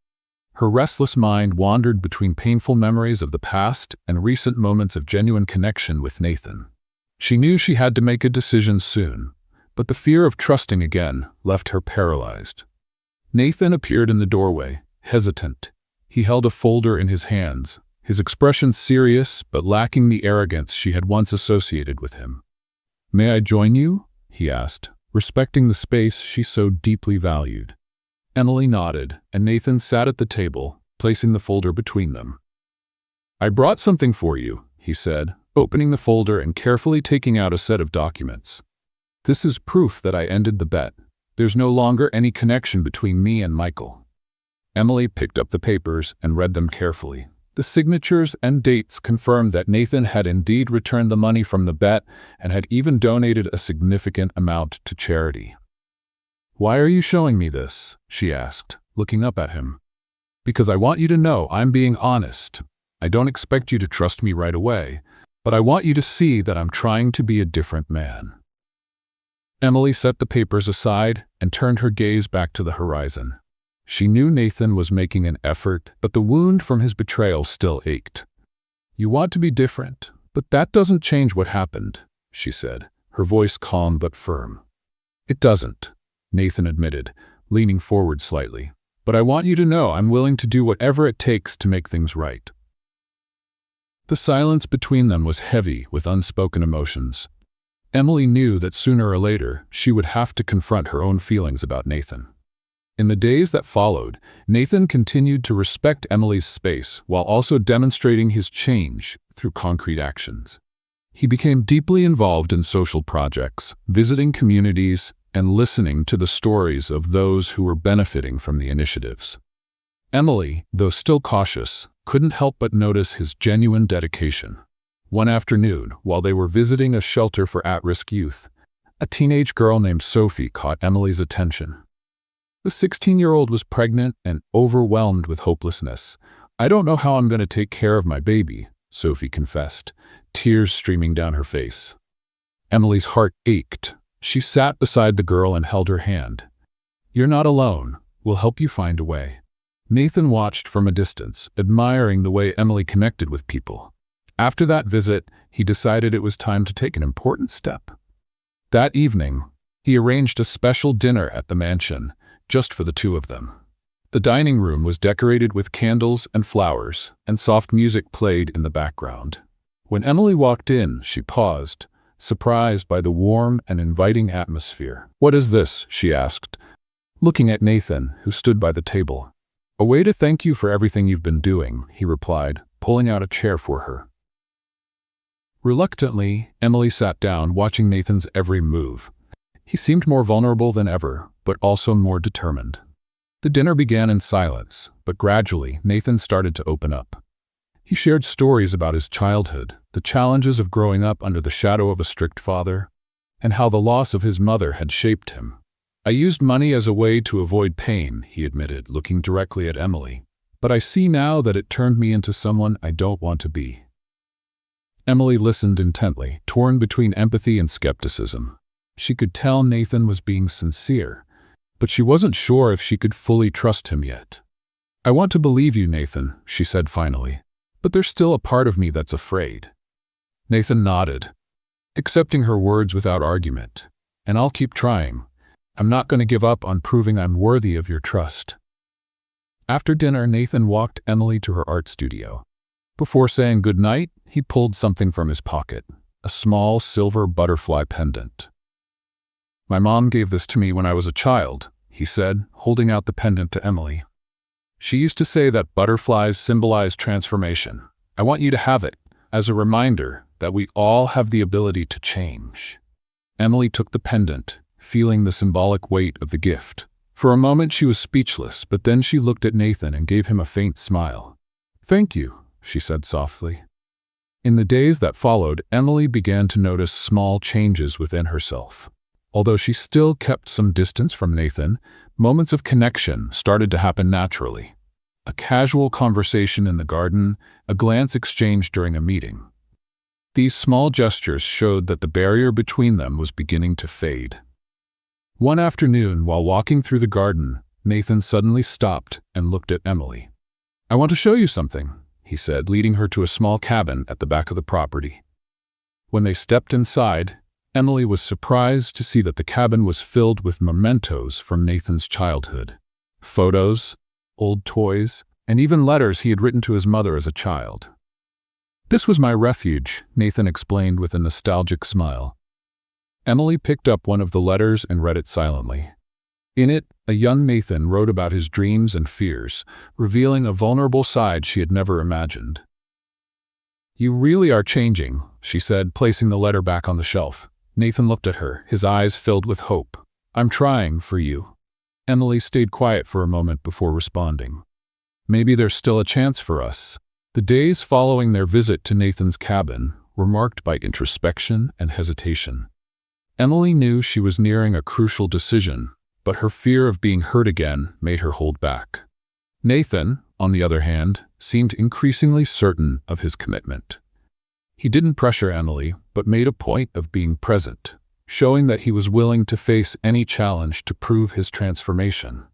Her restless mind wandered between painful memories of the past and recent moments of genuine connection with Nathan. She knew she had to make a decision soon, but the fear of trusting again left her paralyzed. Nathan appeared in the doorway, hesitant. He held a folder in his hands, his expression serious but lacking the arrogance she had once associated with him. "May I join you?" he asked, respecting the space she so deeply valued. Emily nodded, and Nathan sat at the table, placing the folder between them. "I brought something for you," he said, opening the folder and carefully taking out a set of documents. "This is proof that I ended the bet. There's no longer any connection between me and Michael." Emily picked up the papers and read them carefully. The signatures and dates confirmed that Nathan had indeed returned the money from the bet and had even donated a significant amount to charity. "Why are you showing me this?" she asked, looking up at him. "Because I want you to know I'm being honest. I don't expect you to trust me right away, but I want you to see that I'm trying to be a different man." Emily set the papers aside and turned her gaze back to the horizon. She knew Nathan was making an effort, but the wound from his betrayal still ached. "You want to be different, but that doesn't change what happened," she said, her voice calm but firm. "It doesn't," Nathan admitted, leaning forward slightly. "But I want you to know I'm willing to do whatever it takes to make things right." The silence between them was heavy with unspoken emotions. Emily knew that sooner or later she would have to confront her own feelings about Nathan. In the days that followed, Nathan continued to respect Emily's space while also demonstrating his change through concrete actions. He became deeply involved in social projects, visiting communities, and listening to the stories of those who were benefiting from the initiatives. Emily, though still cautious, couldn't help but notice his genuine dedication. One afternoon, while they were visiting a shelter for at-risk youth, a teenage girl named Sophie caught Emily's attention. The 16-year-old was pregnant and overwhelmed with hopelessness. "I don't know how I'm going to take care of my baby," Sophie confessed, tears streaming down her face. Emily's heart ached. She sat beside the girl and held her hand. "You're not alone. We'll help you find a way." Nathan watched from a distance, admiring the way Emily connected with people. After that visit, he decided it was time to take an important step. That evening, he arranged a special dinner at the mansion, just for the two of them. The dining room was decorated with candles and flowers, and soft music played in the background. When Emily walked in, she paused, surprised by the warm and inviting atmosphere. "What is this?" she asked, looking at Nathan, who stood by the table. "A way to thank you for everything you've been doing," he replied, pulling out a chair for her. Reluctantly, Emily sat down, watching Nathan's every move. He seemed more vulnerable than ever, but also more determined. The dinner began in silence, but gradually Nathan started to open up. He shared stories about his childhood, the challenges of growing up under the shadow of a strict father, and how the loss of his mother had shaped him. "I used money as a way to avoid pain," he admitted, looking directly at Emily. "But I see now that it turned me into someone I don't want to be." Emily listened intently, torn between empathy and skepticism. She could tell Nathan was being sincere, but she wasn't sure if she could fully trust him yet. "I want to believe you, Nathan," she said finally, "but there's still a part of me that's afraid." Nathan nodded, accepting her words without argument. "And I'll keep trying. I'm not going to give up on proving I'm worthy of your trust." After dinner, Nathan walked Emily to her art studio. Before saying goodnight, he pulled something from his pocket, a small silver butterfly pendant. "My mom gave this to me when I was a child," he said, holding out the pendant to Emily. "She used to say that butterflies symbolize transformation. I want you to have it, as a reminder that we all have the ability to change." Emily took the pendant, feeling the symbolic weight of the gift. For a moment she was speechless, but then she looked at Nathan and gave him a faint smile. "Thank you," she said softly. In the days that followed, Emily began to notice small changes within herself. Although she still kept some distance from Nathan, moments of connection started to happen naturally. A casual conversation in the garden, a glance exchanged during a meeting. These small gestures showed that the barrier between them was beginning to fade. One afternoon, while walking through the garden, Nathan suddenly stopped and looked at Emily. "I want to show you something," he said, leading her to a small cabin at the back of the property. When they stepped inside, Emily was surprised to see that the cabin was filled with mementos from Nathan's childhood. Photos, old toys, and even letters he had written to his mother as a child. "This was my refuge," Nathan explained with a nostalgic smile. Emily picked up one of the letters and read it silently. In it, a young Nathan wrote about his dreams and fears, revealing a vulnerable side she had never imagined. "You really are changing," she said, placing the letter back on the shelf. Nathan looked at her, his eyes filled with hope. "I'm trying for you." Emily stayed quiet for a moment before responding. "Maybe there's still a chance for us." The days following their visit to Nathan's cabin were marked by introspection and hesitation. Emily knew she was nearing a crucial decision, but her fear of being hurt again made her hold back. Nathan, on the other hand, seemed increasingly certain of his commitment. He didn't pressure Emily, but made a point of being present, showing that he was willing to face any challenge to prove his transformation.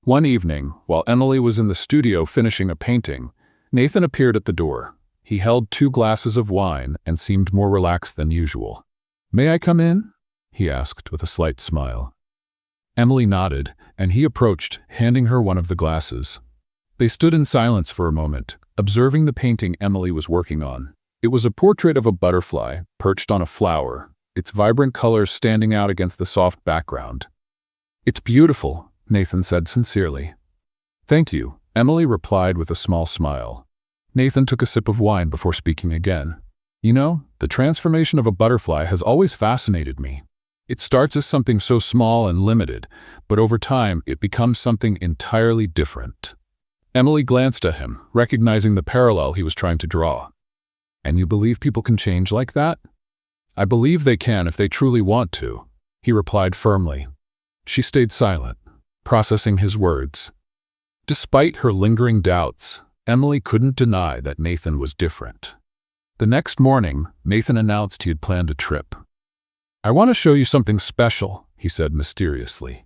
One evening, while Emily was in the studio finishing a painting, Nathan appeared at the door. He held 2 glasses of wine and seemed more relaxed than usual. "May I come in?" he asked with a slight smile. Emily nodded, and he approached, handing her one of the glasses. They stood in silence for a moment, observing the painting Emily was working on. It was a portrait of a butterfly, perched on a flower, its vibrant colors standing out against the soft background. "It's beautiful," Nathan said sincerely. "Thank you," Emily replied with a small smile. Nathan took a sip of wine before speaking again. "You know, the transformation of a butterfly has always fascinated me. It starts as something so small and limited, but over time it becomes something entirely different." Emily glanced at him, recognizing the parallel he was trying to draw. "And you believe people can change like that?" "I believe they can if they truly want to," he replied firmly. She stayed silent, processing his words. Despite her lingering doubts, Emily couldn't deny that Nathan was different. The next morning, Nathan announced he had planned a trip. "I want to show you something special," he said mysteriously.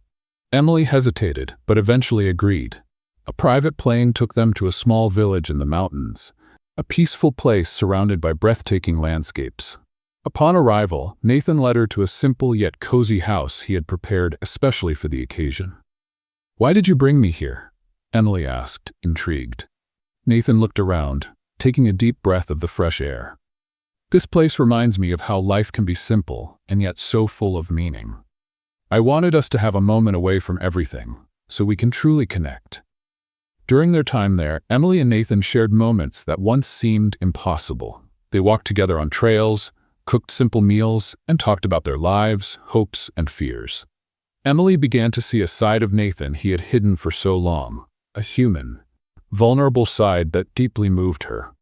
Emily hesitated, but eventually agreed. A private plane took them to a small village in the mountains, a peaceful place surrounded by breathtaking landscapes. Upon arrival, Nathan led her to a simple yet cozy house he had prepared especially for the occasion. "Why did you bring me here?" Emily asked, intrigued. Nathan looked around, taking a deep breath of the fresh air. "This place reminds me of how life can be simple and yet so full of meaning. I wanted us to have a moment away from everything, so we can truly connect." During their time there, Emily and Nathan shared moments that once seemed impossible. They walked together on trails, cooked simple meals, and talked about their lives, hopes, and fears. Emily began to see a side of Nathan he had hidden for so long, a human, vulnerable side that deeply moved her.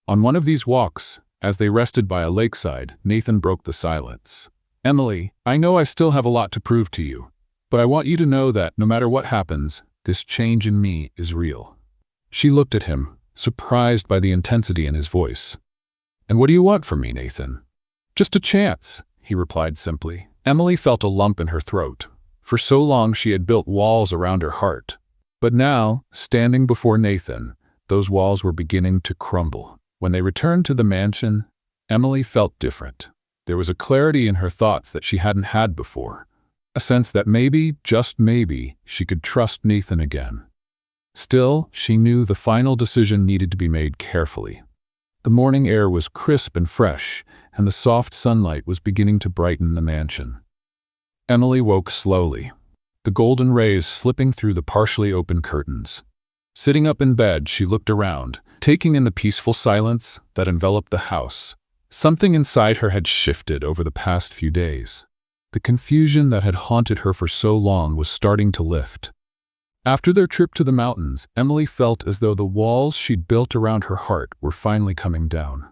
On one of these walks, as they rested by a lakeside, Nathan broke the silence. "Emily, I know I still have a lot to prove to you, but I want you to know that no matter what happens, this change in me is real." She looked at him, surprised by the intensity in his voice. "And what do you want from me, Nathan?" "Just a chance," he replied simply. Emily felt a lump in her throat. For so long she had built walls around her heart. But now, standing before Nathan, those walls were beginning to crumble. When they returned to the mansion, Emily felt different. There was a clarity in her thoughts that she hadn't had before. A sense that maybe, just maybe, she could trust Nathan again. Still, she knew the final decision needed to be made carefully. The morning air was crisp and fresh, and the soft sunlight was beginning to brighten the mansion. Emily woke slowly, the golden rays slipping through the partially open curtains. Sitting up in bed, she looked around, taking in the peaceful silence that enveloped the house. Something inside her had shifted over the past few days. The confusion that had haunted her for so long was starting to lift. After their trip to the mountains, Emily felt as though the walls she'd built around her heart were finally coming down.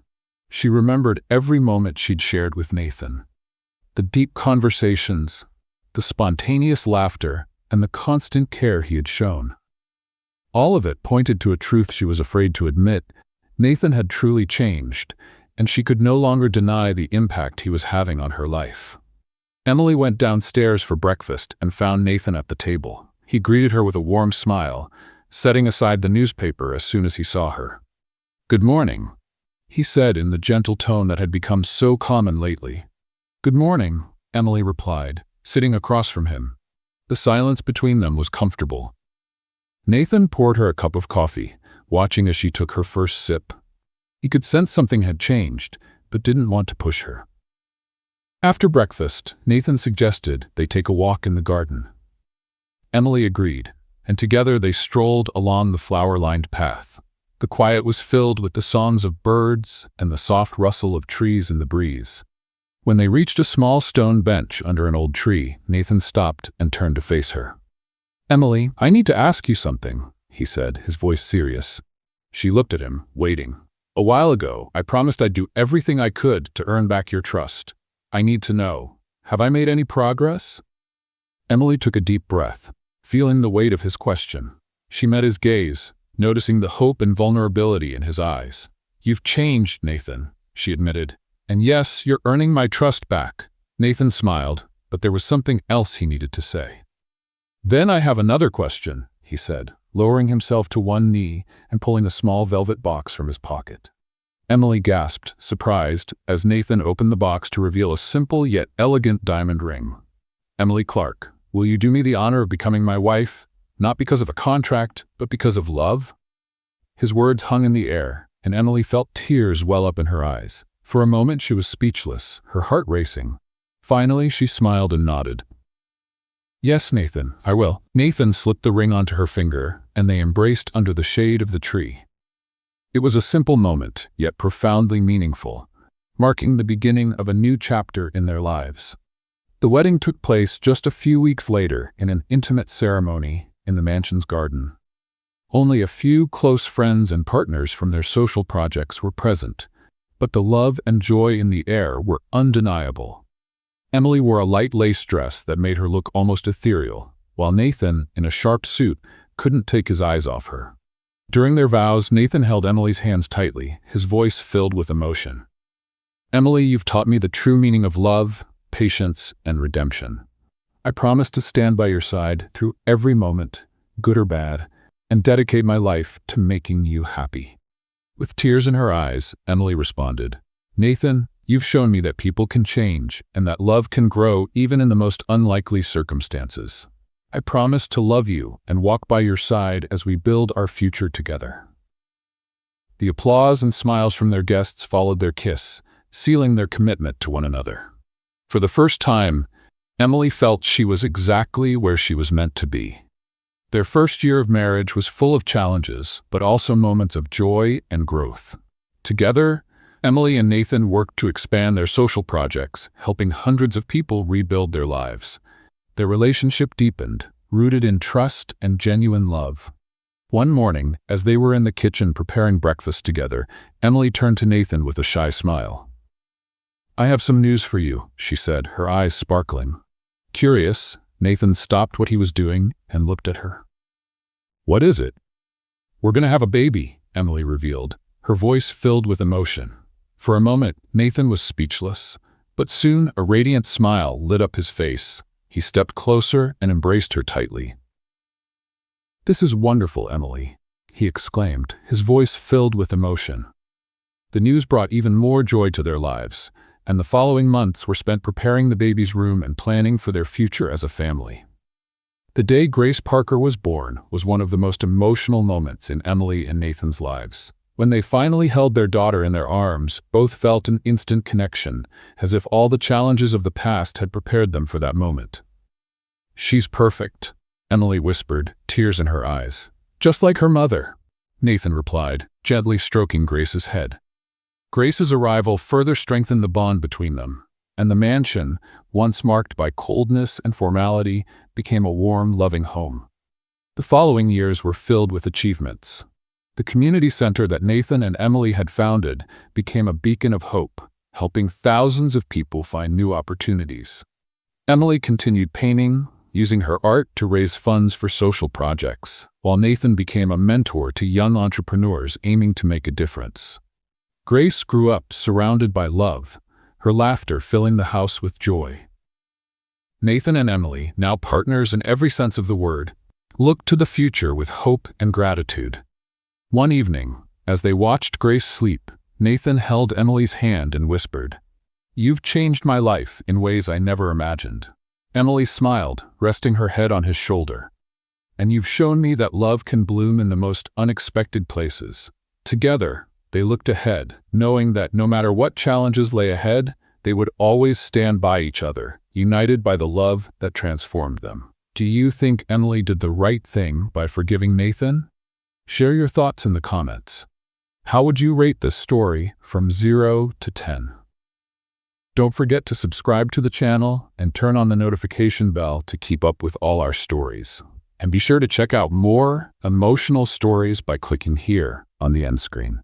She remembered every moment she'd shared with Nathan. The deep conversations, the spontaneous laughter, and the constant care he had shown. All of it pointed to a truth she was afraid to admit. Nathan had truly changed, and she could no longer deny the impact he was having on her life. Emily went downstairs for breakfast and found Nathan at the table. He greeted her with a warm smile, setting aside the newspaper as soon as he saw her. "Good morning," he said in the gentle tone that had become so common lately. "Good morning," Emily replied, sitting across from him. The silence between them was comfortable. Nathan poured her a cup of coffee, watching as she took her first sip. He could sense something had changed, but didn't want to push her. After breakfast, Nathan suggested they take a walk in the garden. Emily agreed, and together they strolled along the flower-lined path. The quiet was filled with the songs of birds and the soft rustle of trees in the breeze. When they reached a small stone bench under an old tree, Nathan stopped and turned to face her. "Emily, I need to ask you something," he said, his voice serious. She looked at him, waiting. "A while ago, I promised I'd do everything I could to earn back your trust. I need to know, have I made any progress?" Emily took a deep breath, feeling the weight of his question. She met his gaze, noticing the hope and vulnerability in his eyes. "You've changed, Nathan," she admitted. "And yes, you're earning my trust back." Nathan smiled, but there was something else he needed to say. "Then I have another question," he said, lowering himself to one knee and pulling a small velvet box from his pocket. Emily gasped, surprised, as Nathan opened the box to reveal a simple yet elegant diamond ring. "Emily Clark, will you do me the honor of becoming my wife, not because of a contract, but because of love?" His words hung in the air, and Emily felt tears well up in her eyes. For a moment she was speechless, her heart racing. Finally, she smiled and nodded. "Yes, Nathan, I will." Nathan slipped the ring onto her finger, and they embraced under the shade of the tree. It was a simple moment, yet profoundly meaningful, marking the beginning of a new chapter in their lives. The wedding took place just a few weeks later in an intimate ceremony in the mansion's garden. Only a few close friends and partners from their social projects were present, but the love and joy in the air were undeniable. Emily wore a light lace dress that made her look almost ethereal, while Nathan, in a sharp suit, couldn't take his eyes off her. During their vows, Nathan held Emily's hands tightly, his voice filled with emotion. "Emily, you've taught me the true meaning of love, patience, and redemption. I promise to stand by your side through every moment, good or bad, and dedicate my life to making you happy." With tears in her eyes, Emily responded, "Nathan, you've shown me that people can change and that love can grow even in the most unlikely circumstances. I promise to love you and walk by your side as we build our future together." The applause and smiles from their guests followed their kiss, sealing their commitment to one another. For the first time, Emily felt she was exactly where she was meant to be. Their first year of marriage was full of challenges, but also moments of joy and growth. Together, Emily and Nathan worked to expand their social projects, helping hundreds of people rebuild their lives. Their relationship deepened, rooted in trust and genuine love. One morning, as they were in the kitchen preparing breakfast together, Emily turned to Nathan with a shy smile. "I have some news for you," she said, her eyes sparkling. Curious, Nathan stopped what he was doing and looked at her. "What is it?" "We're going to have a baby," Emily revealed, her voice filled with emotion. For a moment, Nathan was speechless, but soon a radiant smile lit up his face. He stepped closer and embraced her tightly. "This is wonderful, Emily," he exclaimed, his voice filled with emotion. The news brought even more joy to their lives, and the following months were spent preparing the baby's room and planning for their future as a family. The day Grace Parker was born was one of the most emotional moments in Emily and Nathan's lives. When they finally held their daughter in their arms, both felt an instant connection, as if all the challenges of the past had prepared them for that moment. "She's perfect," Emily whispered, tears in her eyes. "Just like her mother," Nathan replied, gently stroking Grace's head. Grace's arrival further strengthened the bond between them, and the mansion, once marked by coldness and formality, became a warm, loving home. The following years were filled with achievements. The community center that Nathan and Emily had founded became a beacon of hope, helping thousands of people find new opportunities. Emily continued painting, using her art to raise funds for social projects, while Nathan became a mentor to young entrepreneurs aiming to make a difference. Grace grew up surrounded by love, her laughter filling the house with joy. Nathan and Emily, now partners in every sense of the word, looked to the future with hope and gratitude. One evening, as they watched Grace sleep, Nathan held Emily's hand and whispered, "You've changed my life in ways I never imagined." Emily smiled, resting her head on his shoulder. "And you've shown me that love can bloom in the most unexpected places." Together, they looked ahead, knowing that no matter what challenges lay ahead, they would always stand by each other, united by the love that transformed them. Do you think Emily did the right thing by forgiving Nathan? Share your thoughts in the comments. How would you rate this story from 0 to 10? Don't forget to subscribe to the channel and turn on the notification bell to keep up with all our stories. And be sure to check out more emotional stories by clicking here on the end screen.